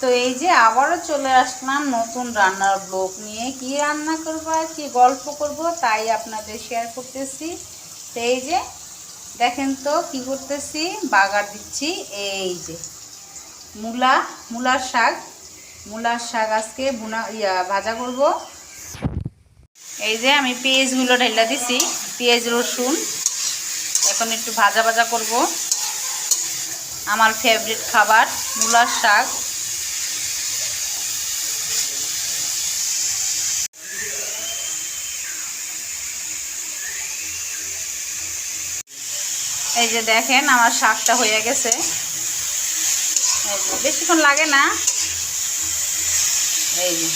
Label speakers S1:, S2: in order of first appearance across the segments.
S1: তো এই যে আবারও চলে আসলাম নতুন রান্নার ব্লগ নিয়ে। কি রান্না করব আর কি গল্প করব তাই আপনাদের শেয়ার করতেছি। তো এই যে দেখেন তো কি করতেছি, বাগার দিচ্ছি। এই যে মূলার শাক আজকে ভাজা করব। এই যে আমি পেঁয়াজগুলো ঢেলা দিছি, পেঁয়াজ রসুন এখন একটু ভাজা ভাজা করব। আমার ফেভারিট খাবার মূলার শাক। এই যে দেখেন আমার শাকটা হয়ে গেছে, বেশিক্ষণ লাগে না। এই যে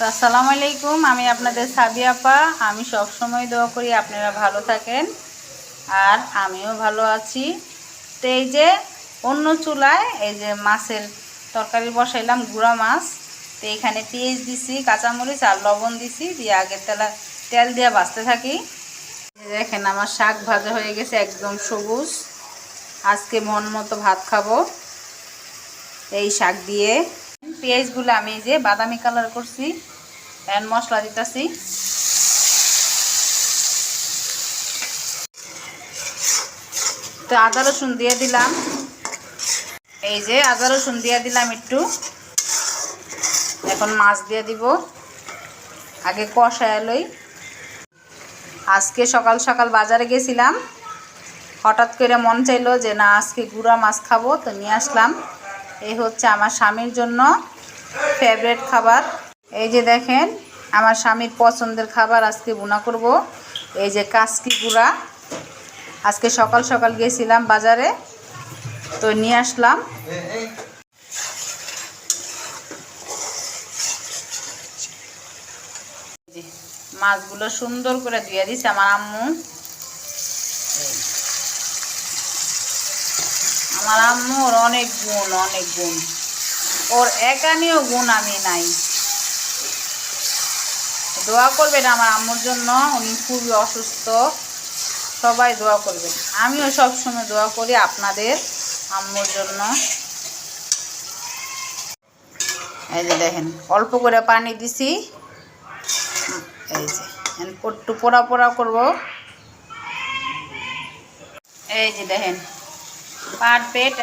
S1: আসসালামু আলাইকুম, আমি আপনাদের সাবিয়া আপা। আমি সব সময় দোয়া করি আপনারা ভালো থাকেন আর আমিও ভালো আছি। তো এই যে অন্য চুলায় এই যে মাছের তরকারি বসাইলাম, গুঁড়া মাছ। তো এখানে পেঁয়াজ দিছি, কাঁচামরিচ আর লবণ দিছি, দিয়ে আগে তেল দিয়ে ভাজতে থাকি। দেখেন আমার শাক ভাজা হয়ে গেছে, একদম সবুজ। আজকে মন মতো ভাত খাবো এই শাক দিয়ে। পেঁয়াজগুলো আমি যে বাদামি কালার করছি, এখন মশলা দিতেছি। তো আদা রসুন দিয়ে দিলাম, এই যে আদা রসুন দিয়ে দিলাম একটু। এখন মাছ দিয়ে দিব, আগে কষায় লই। আজকে সকাল সকাল বাজারে গেছিলাম, হঠাৎ করে মন চাইলো যে না আজকে গুঁড়া মাছ খাবো, তো নিয়ে আসলাম। এই হচ্ছে আমার স্বামীর জন্য ফেভারিট খাবার। এই যে দেখেন আমার স্বামীর পছন্দের খাবার আজকে ভুনা করব। এই যে কাসকি গুঁড়া, আজকে সকাল সকাল গেছিলাম বাজারে, তো নিয়ে আসলাম। মাছগুলো সুন্দর করে ধুয়ে দিছে আমার আম্মু। আমার আম্মুর অনেক গুণ, ওর একানিও গুণ আমি নাই। দোয়া করবেন আমার আম্মুর জন্য, উনি খুবই অসুস্থ, সবাই দোয়া করবেন। আমিও সবসময় দোয়া করি আপনাদের আম্মুর জন্য। এই যে দেখেন অল্প করে পানি দিছি, এই যে একটু পোড়া পোড়া করবো। এই যে দেখেন পারফেক্ট